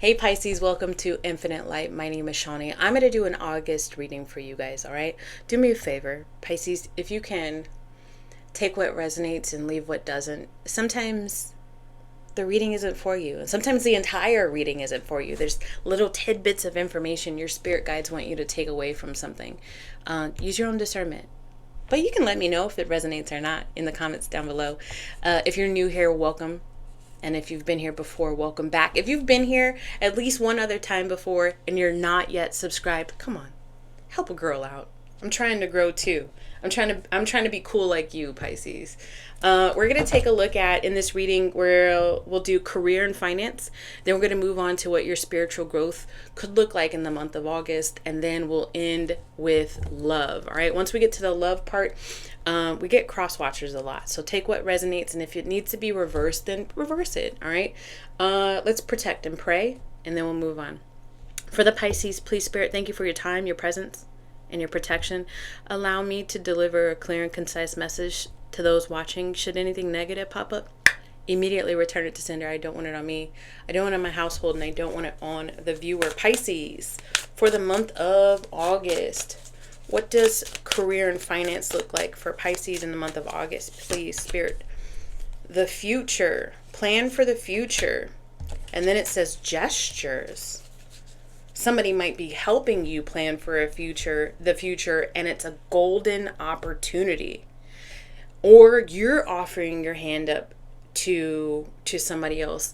Hey Pisces, welcome to Infinite Light. My name is Shawnee. I'm going to do an August reading for you guys, all right? Do me a favor, Pisces, if you can, take what resonates and leave what doesn't. Sometimes the reading isn't for you, and sometimes the entire reading isn't for you. There's little tidbits of information your spirit guides want you to take away from something. Use your own discernment. But you can let me know if it resonates or not in the comments down below. If you're new here, welcome. And if you've been here before, welcome back. If you've been here at least one other time before and you're not yet subscribed, come on, help a girl out. I'm trying to grow too. I'm trying to be cool like you, Pisces. We're gonna take a look at, in this reading where we'll do career and finance. Then we're gonna move on to what your spiritual growth could look like in the month of August, and then we'll end with love. All right. Once we get to the love part, we get cross watchers a lot. So take what resonates, and if it needs to be reversed, then reverse it. All right. Let's protect and pray, and then we'll move on. For the Pisces, please, Spirit, thank you for your time, your presence, and your protection. Allow me to deliver a clear and concise message to those watching. Should anything negative pop up, immediately return it to sender. I don't want it on me. I don't want it on my household, and I don't want it on the viewer. Pisces, for the month of August, what does career and finance look like for Pisces in the month of August? Please, Spirit. The future. Plan for the future. And then it says gestures. Somebody might be helping you plan for the future, and it's a golden opportunity. Or you're offering your hand up to somebody else.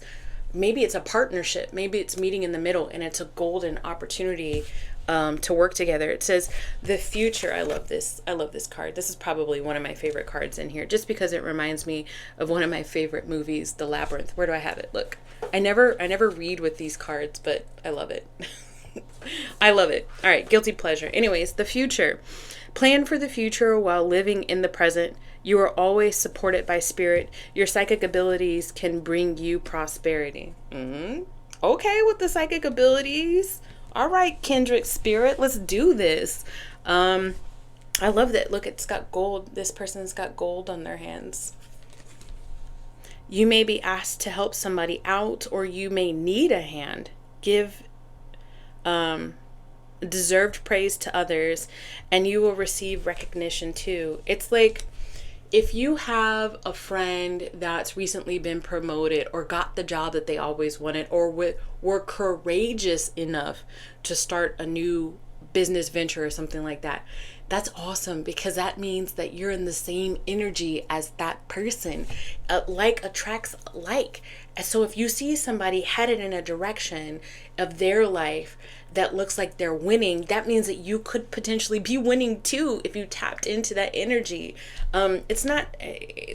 Maybe it's a partnership. Maybe it's meeting in the middle, and it's a golden opportunity to work together. It says the future. I love this. I love this card. This is probably one of my favorite cards in here, just because it reminds me of one of my favorite movies, The Labyrinth. Where do I have it? Look, I never read with these cards, but I love it. I love it. All right, guilty pleasure. Anyways, the future. Plan for the future while living in the present. You are always supported by spirit. Your psychic abilities can bring you prosperity. Okay, with the psychic abilities. All right, kindred spirit, let's do this. I love that. Look, it's got gold. This person's got gold on their hands. You may be asked to help somebody out, or you may need a hand. Give deserved praise to others, and you will receive recognition too. It's like if you have a friend that's recently been promoted or got the job that they always wanted, or were courageous enough to start a new business venture or something like that. That's awesome, because that means that you're in the same energy as that person. Like attracts like. So if you see somebody headed in a direction of their life that looks like they're winning, that means that you could potentially be winning too if you tapped into that energy. It's not,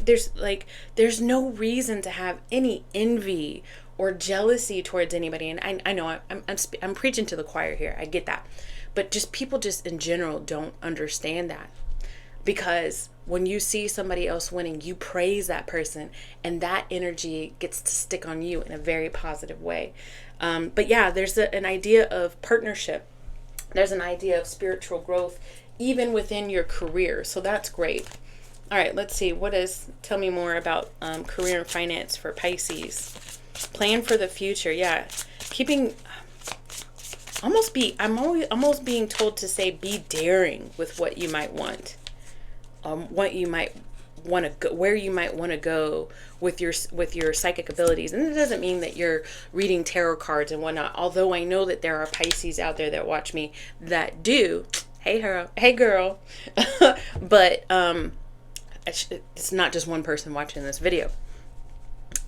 there's no reason to have any envy or jealousy towards anybody. And I know I'm preaching to the choir here. I get that. But just people just in general don't understand that. Because when you see somebody else winning, you praise that person, and that energy gets to stick on you in a very positive way. But yeah, there's an idea of partnership. There's an idea of spiritual growth even within your career. So that's great. All right, let's see. Tell me more about career and finance for Pisces. Plan for the future. Yeah. I'm almost being told to say be daring with what you might want. What you might want to go, where you might want to go with your psychic abilities. And it doesn't mean that you're reading tarot cards and whatnot, although I know that there are Pisces out there that watch me that do. Hey girl. But it's not just one person watching this video.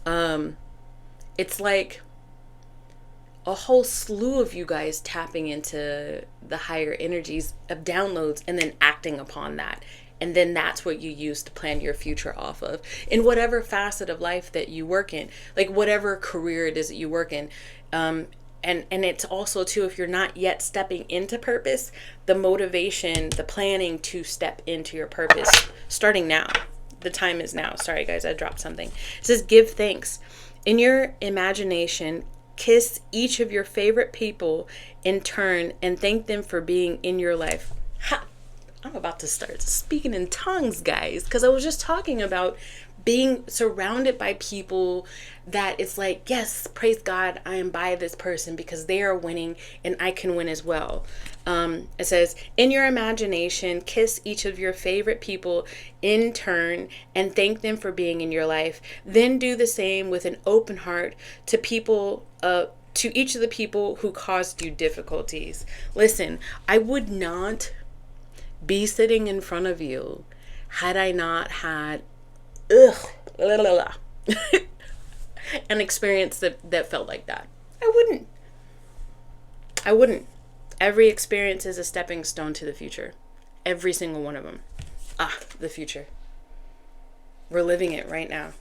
It's like a whole slew of you guys tapping into the higher energies of downloads and then acting upon that. And then that's what you use to plan your future off of, in whatever facet of life that you work in, like whatever career it is that you work in. And it's also too, if you're not yet stepping into purpose, the motivation, the planning to step into your purpose, starting now. The time is now. Sorry guys, I dropped something. It says give thanks. In your imagination, kiss each of your favorite people in turn and thank them for being in your life. Ha! I'm about about to start speaking in tongues, guys, because I was just talking about being surrounded by people that it's like, yes, praise God, I am by this person because they are winning and I can win as well. It says, in your imagination, kiss each of your favorite people in turn and thank them for being in your life. Then do the same with an open heart to people, to each of the people who caused you difficulties. Listen, I would not be sitting in front of you had I not had an experience that felt like that. I wouldn't. Every experience is a stepping stone to the future. Every single one of them. The future. We're living it right now.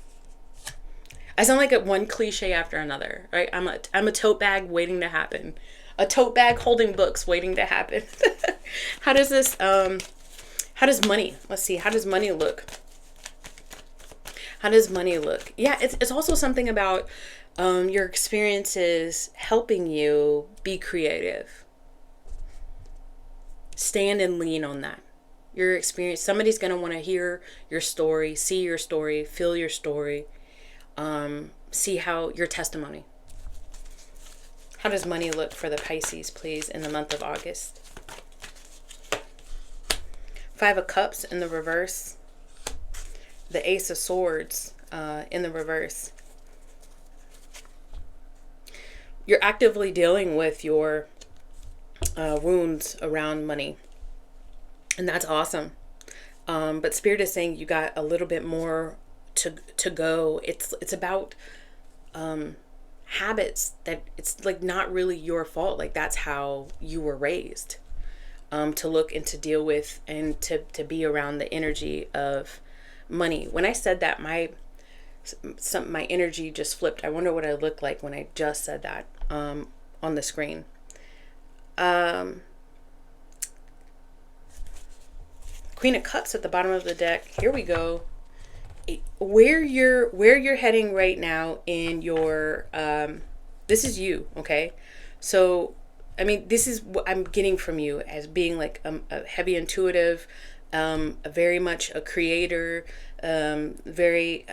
I sound like one cliche after another, right? I'm a tote bag waiting to happen. A tote bag holding books waiting to happen. How does money, let's see, how does money look? How does money look? Yeah, it's also something about your experiences helping you be creative. Stand and lean on that. Your experience, somebody's going to want to hear your story, see your story, feel your story, see how your testimony. How does money look for the Pisces, please, in the month of August? 5 of Cups in the reverse. The Ace of Swords in the reverse. You're actively dealing with your wounds around money. And that's awesome. But Spirit is saying you got a little bit more to go. It's about habits that it's like not really your fault. Like that's how you were raised. To look and to deal with and to be around the energy of money. When I said that, my energy just flipped. I wonder what I looked like when I just said that on the screen. Queen of Cups at the bottom of the deck. Here we go. Where you're heading right now in your this is you, okay? So I mean, this is what I'm getting from you as being like a heavy intuitive, very much a creator, very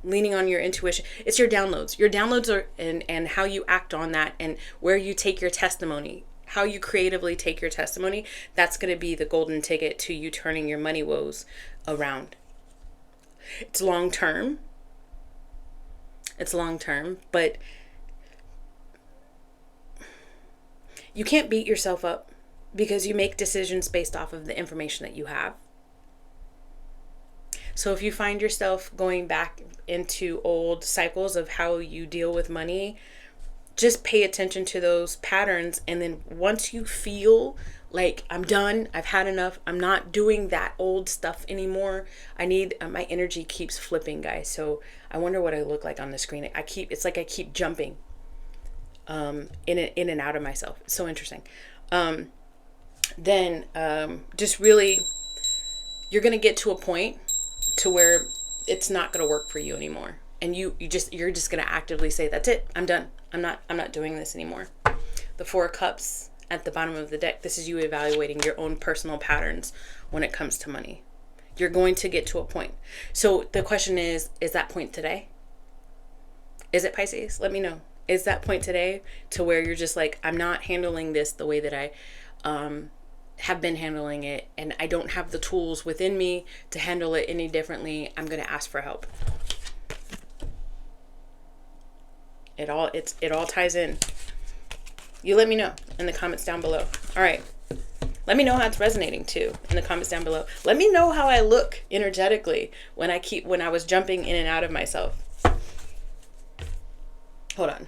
leaning on your intuition. It's your downloads. Your downloads are and how you act on that and where you take your testimony, how you creatively take your testimony. That's going to be the golden ticket to you turning your money woes around. It's long term. But you can't beat yourself up because you make decisions based off of the information that you have. So if you find yourself going back into old cycles of how you deal with money, just pay attention to those patterns. And then once you feel like I'm done, I've had enough, I'm not doing that old stuff anymore, I need, my energy keeps flipping, guys. So I wonder what I look like on the screen. It's like I keep jumping in and out of myself. It's so interesting. Then just really, you're going to get to a point to where it's not going to work for you anymore. And you're just going to actively say, that's it. I'm done. I'm not doing this anymore. The 4 of Cups at the bottom of the deck. This is you evaluating your own personal patterns when it comes to money. You're going to get to a point. So the question is that point today? Is it, Pisces? Let me know. Is that point today to where you're just like, I'm not handling this the way that I have been handling it, and I don't have the tools within me to handle it any differently. I'm going to ask for help. It all ties in. You let me know in the comments down below. All right. Let me know how it's resonating too in the comments down below. Let me know how I look energetically when I was jumping in and out of myself. Hold on.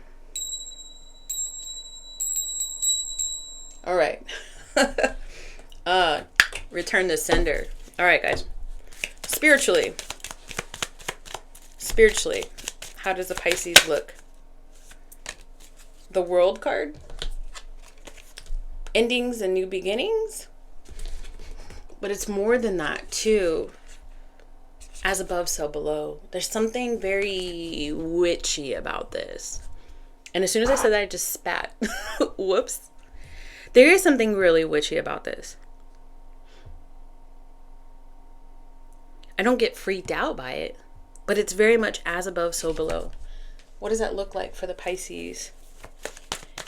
All right. Return to sender. All right, guys. Spiritually, how does the Pisces look? The World card. Endings and new beginnings. But it's more than that too. As above, so below. There's something very witchy about this. And as soon as I said that, I just spat. Whoops. There is something really witchy about this. I don't get freaked out by it, but it's very much as above, so below. What does that look like for the Pisces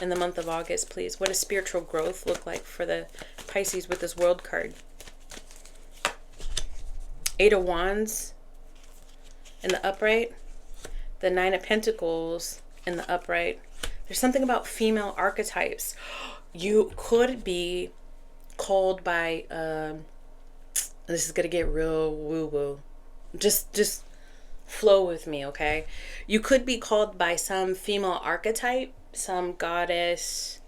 in the month of August, please? What does spiritual growth look like for the Pisces with this World card? Eight of Wands in the upright. The Nine of Pentacles in the upright. There's something about female archetypes. You could be called by, this is going to get real woo-woo. Just flow with me, okay? You could be called by some female archetype, some goddess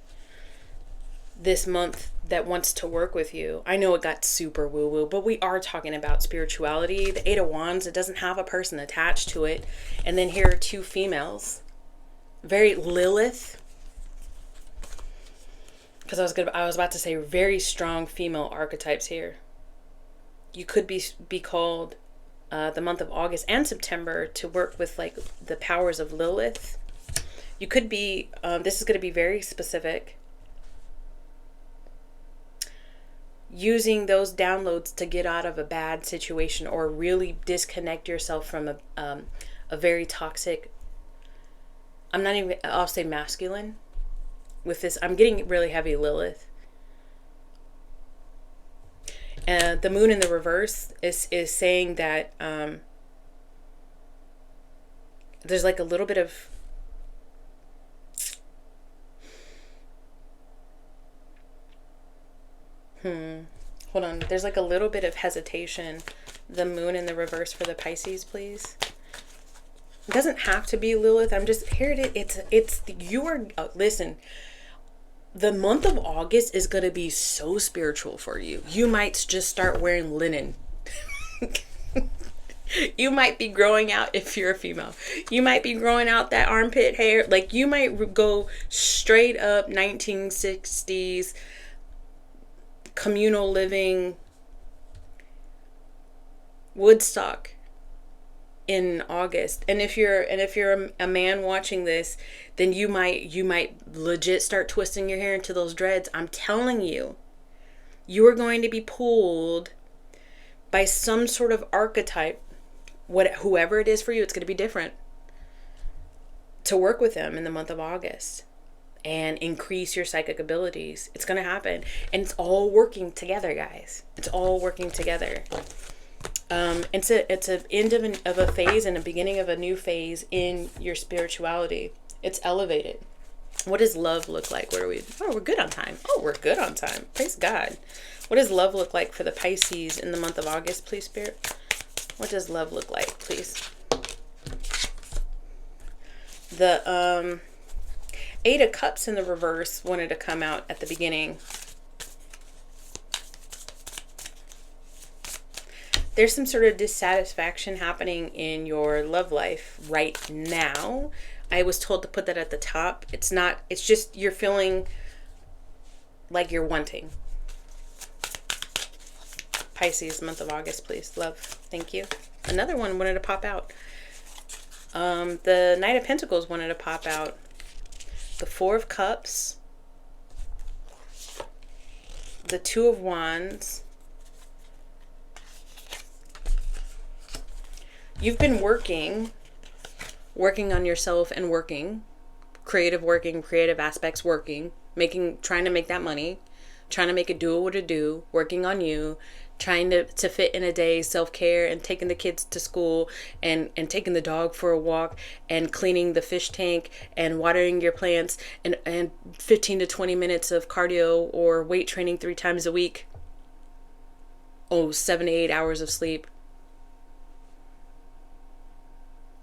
this month that wants to work with you. I know it got super woo-woo, but we are talking about spirituality. The Eight of Wands, it doesn't have a person attached to it. And then here are two females. Very Lilith. Because I was about to say very strong female archetypes here. You could be called the month of August and September to work with like the powers of Lilith. You could be, this is going to be very specific, using those downloads to get out of a bad situation or really disconnect yourself from a very toxic, I'll say masculine. With this, I'm getting really heavy Lilith. And the moon in the reverse is saying that there's like a little bit of hold on. There's like a little bit of hesitation. The moon in the reverse for the Pisces, please. It doesn't have to be Lilith. I'm just here. Listen. The month of August is going to be so spiritual for you. You might just start wearing linen. You might be growing out, if you're a female, you might be growing out that armpit hair. Like you might go straight up 1960s communal living, Woodstock in August. And if you're a man watching this, then you might legit start twisting your hair into those dreads. I'm telling you, you are going to be pulled by some sort of archetype, whoever it is for you. It's going to be different, to work with them in the month of August and increase your psychic abilities. It's going to happen, and it's all working together, guys. It's all working together. It's an end of a phase and a beginning of a new phase in your spirituality. It's elevated. What does love look like? What are we? Oh, we're good on time. Oh, we're good on time. Praise God. What does love look like for the Pisces in the month of August, please, Spirit? What does love look like, please? The Eight of Cups in the reverse wanted to come out at the beginning. There's some sort of dissatisfaction happening in your love life right now. I was told to put that at the top. It's not, it's just you're feeling like you're wanting. Pisces, month of August, please. Love. Thank you. Another one wanted to pop out. The Knight of Pentacles wanted to pop out. The Four of Cups. The Two of Wands. You've been working on yourself and creative aspects, trying to make that money, trying to make it do what it do, working on you, trying to fit in a day, self-care and taking the kids to school and taking the dog for a walk and cleaning the fish tank and watering your plants and 15 to 20 minutes of cardio or weight training 3 times a week. 7 to 8 hours of sleep.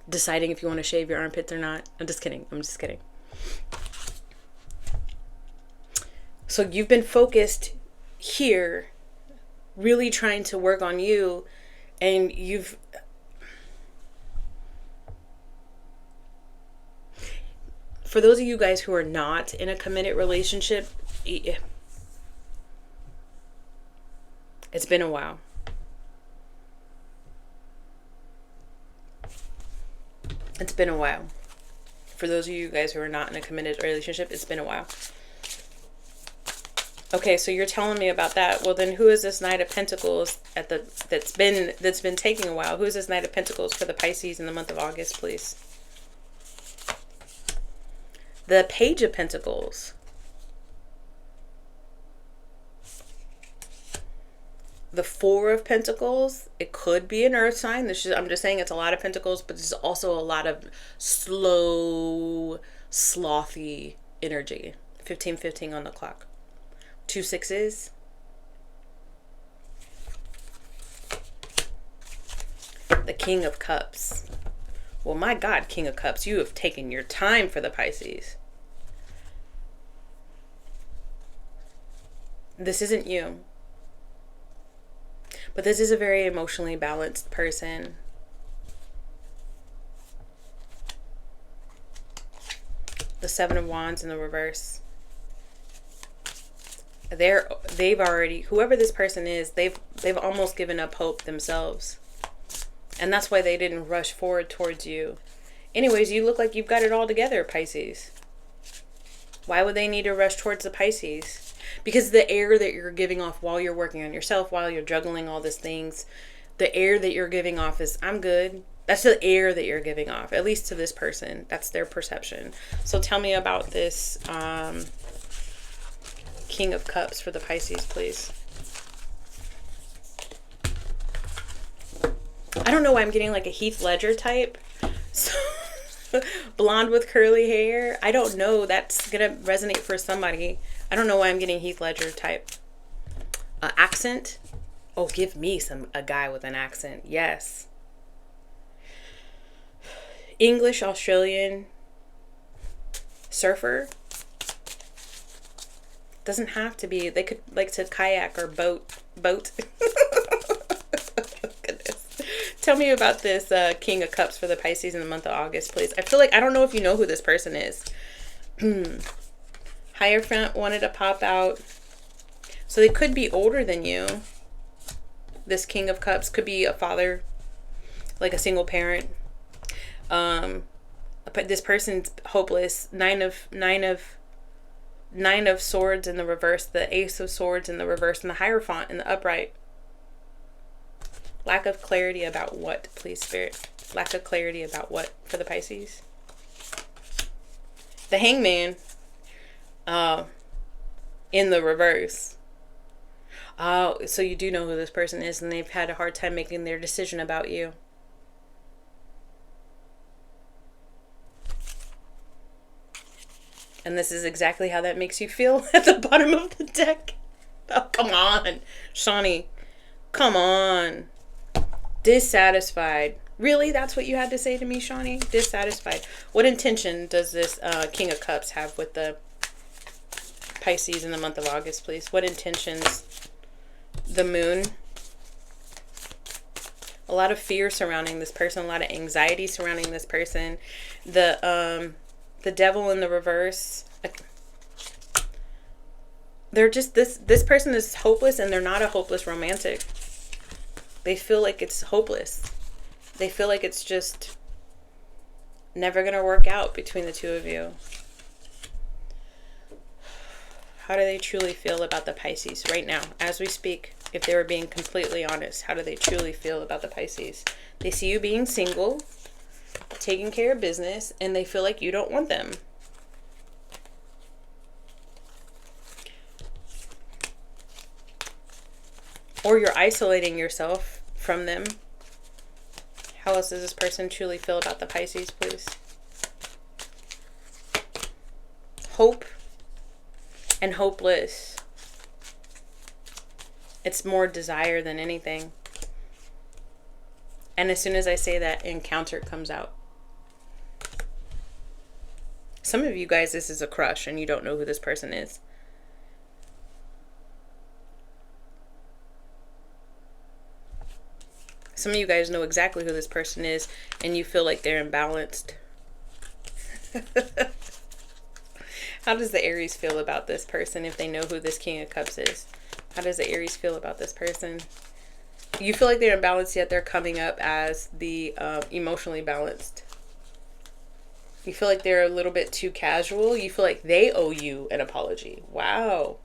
Deciding if you want to shave your armpits or not. I'm just kidding. So you've been focused here, really trying to work on you, and for those of you guys who are not in a committed relationship, it's been a while. It's been a while. For those of you guys who are not in a committed relationship, it's been a while. Okay, so you're telling me about that. Well, then who is this Knight of Pentacles that's been taking a while? Who is this Knight of Pentacles for the Pisces in the month of August, please? The Page of Pentacles. The Four of Pentacles. It could be an earth sign. I'm just saying it's a lot of pentacles, but it's also a lot of slow, slothy energy. 15:15 on the clock. 2 6s. The King of Cups. Well, my God, King of Cups, you have taken your time for the Pisces. This isn't you. But this is a very emotionally balanced person. The Seven of Wands in the reverse. They've already, whoever this person is, they've almost given up hope themselves. And that's why they didn't rush forward towards you. Anyways, you look like you've got it all together, Pisces. Why would they need to rush towards the Pisces? Because the air that you're giving off while you're working on yourself, while you're juggling all these things, the air that you're giving off is, I'm good. That's the air that you're giving off, at least to this person. That's their perception. So tell me about this King of Cups for the Pisces, please. I don't know why I'm getting like a Heath Ledger type. So, blonde with curly hair. I don't know. That's going to resonate for somebody. I don't know why I'm getting Heath Ledger type. Accent. Oh, give me a guy with an accent. Yes. English, Australian, surfer. Doesn't have to be. They could like to kayak or boat. Goodness. Tell me about this King of Cups for the Pisces in the month of August, please. I feel like, I don't know if you know who this person is. Hierophant wanted to pop out. So they could be older than you. This King of Cups could be a father, like a single parent. But this person's hopeless. Nine of Swords in the reverse, the Ace of Swords in the reverse, and the Hierophant in the upright. Lack of clarity about what, please, Spirit? Lack of clarity about what for the Pisces? The Hangman in the reverse. Oh, so you do know who this person is, and they've had a hard time making their decision about you. And this is exactly how that makes you feel at the bottom of the deck. Oh, come on, Shawnee. Come on. Dissatisfied. Really? That's what you had to say to me, Shawnee? Dissatisfied. What intention does this King of Cups have with the Pisces in the month of August, please? What intentions? The Moon. A lot of fear surrounding this person. A lot of anxiety surrounding this person. The Devil in the reverse. They're just, this person is hopeless, and they're not a hopeless romantic. They feel like it's hopeless. They feel like it's just never going to work out between the two of you. How do they truly feel about the Pisces right now, as we speak? If they were being completely honest, how do they truly feel about the Pisces? They see you being single, taking care of business, and they feel like you don't want them. Or you're isolating yourself from them. How else does this person truly feel about the Pisces, please? Hope and hopeless. It's more desire than anything. And as soon as I say that, encounter comes out. Some of you guys, this is a crush and you don't know who this person is. Some of you guys know exactly who this person is, and you feel like they're imbalanced. How does the Aries feel about this person if they know who this King of Cups is? How does the Aries feel about this person? You feel like they're imbalanced, yet they're coming up as the emotionally balanced. You feel like they're a little bit too casual. You feel like they owe you an apology. Wow.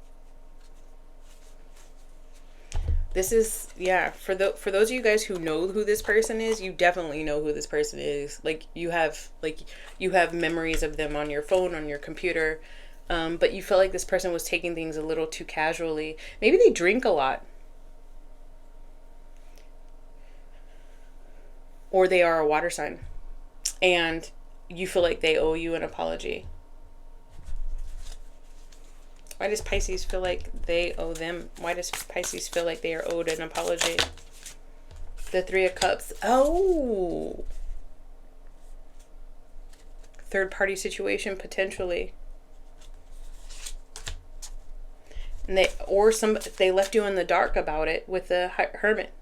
This is, yeah, for those of you guys who know who this person is, you definitely know who this person is. You have memories of them on your phone, on your computer. But you feel like this person was taking things a little too casually. Maybe they drink a lot, or they are a water sign, and you feel like they owe you an apology. Why does Pisces feel like they owe them? Why does Pisces feel like they are owed an apology? The Three of Cups. Oh. Third party situation, potentially. And they left you in the dark about it with the Hermit.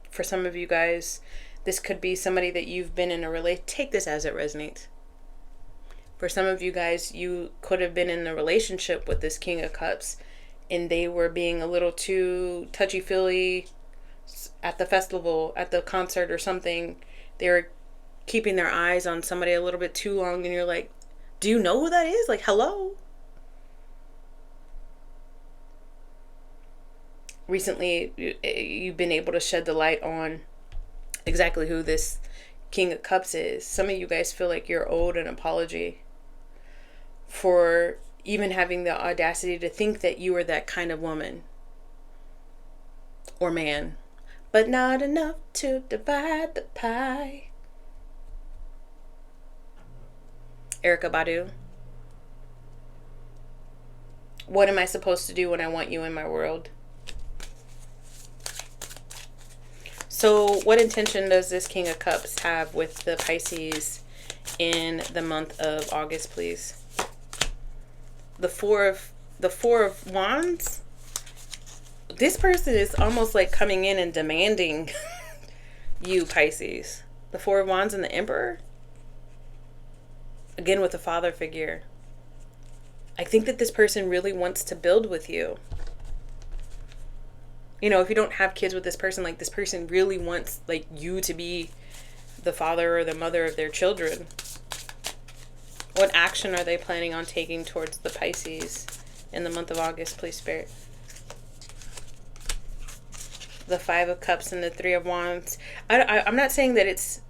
For some of you guys, this could be somebody that you've been in a relationship. Take this as it resonates. For some of you guys, you could have been in a relationship with this King of Cups, and they were being a little too touchy-feely at the festival, at the concert or something. They were keeping their eyes on somebody a little bit too long, and you're like, do you know who that is? Like, hello? Recently, you've been able to shed the light on exactly who this King of Cups is. Some of you guys feel like you're owed an apology for even having the audacity to think that you are that kind of woman or man, but not enough to divide the pie. Erykah Badu. What am I supposed to do when I want you in my world? So what intention does this King of Cups have with the Pisces in the month of August, please? The Four of Wands. This person is almost like coming in and demanding you, Pisces. The Four of Wands and the Emperor. Again, with the father figure. I think that this person really wants to build with you. You know, if you don't have kids with this person, like, this person really wants, like, you to be the father or the mother of their children. What action are they planning on taking towards the Pisces in the month of August, please, Spirit? The Five of Cups and the Three of Wands. I'm not saying that it's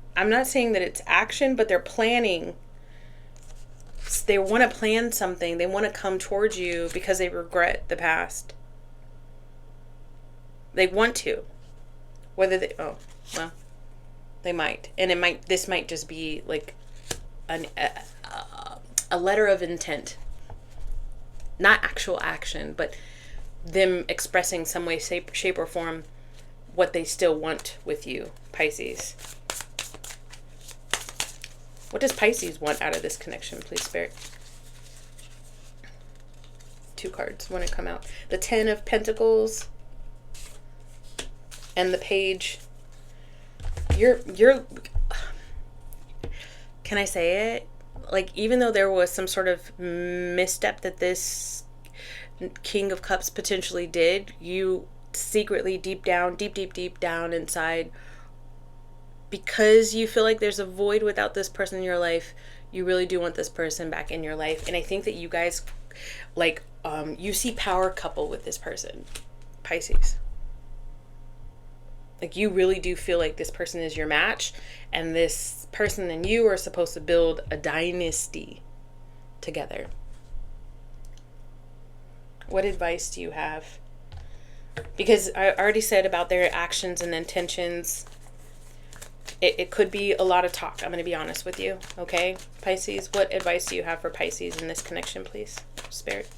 action, but they're planning. They want to plan something. They want to come towards you because they regret the past. They want to. Whether they, oh, well, they might. And this might just be like a letter of intent. Not actual action, but them expressing some way, shape or form what they still want with you, Pisces. What does Pisces want out of this connection, please, Spirit? Two cards want to come out. The Ten of Pentacles and the Page. You're can I say it? Like, even though there was some sort of misstep that this King of Cups potentially did, you secretly deep down inside, because you feel like there's a void without this person in your life, you really do want this person back in your life. And I think that you guys, like, you see power couple with this person, Pisces. Like, you really do feel like this person is your match, and this person and you are supposed to build a dynasty together. What advice do you have? Because I already said about their actions and intentions. It could be a lot of talk. I'm going to be honest with you. Okay, Pisces, what advice do you have for Pisces in this connection, please, Spirit?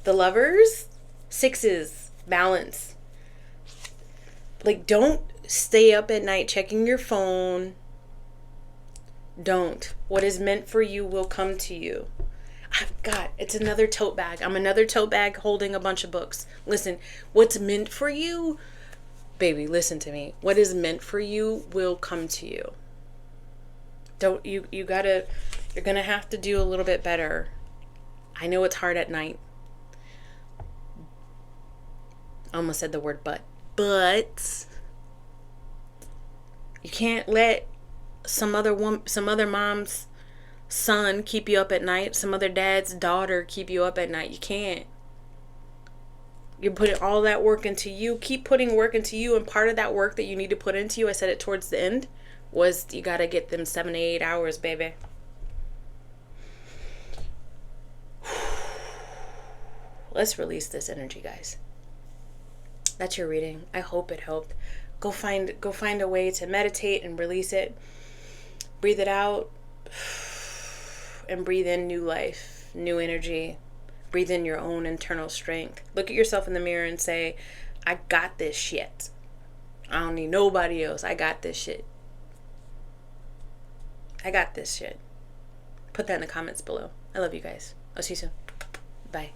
The Lovers, sixes, balance. Like, don't stay up at night checking your phone. Don't. What is meant for you will come to you. God, it's another tote bag. I'm another tote bag holding a bunch of books. Listen, what's meant for you, baby, listen to me. What is meant for you will come to you. You're gonna have to do a little bit better. I know it's hard at night. I almost said the word but you can't let some other moms son keep you up at night, some other dad's daughter keep you up at night. You can't. You're putting all that work into you. Keep putting work into you. And part of that work that you need to put into you, I said it towards the end, was you got to get them 7 to 8 hours, baby. Let's release this energy, guys. That's your reading. I hope it helped. Go find a way to meditate and release it. Breathe it out and breathe in new life, new energy. Breathe in your own internal strength. Look at yourself in the mirror and say, I got this shit. I don't need nobody else. I got this shit. I got this shit. Put that in the comments below. I love you guys. I'll see you soon. Bye.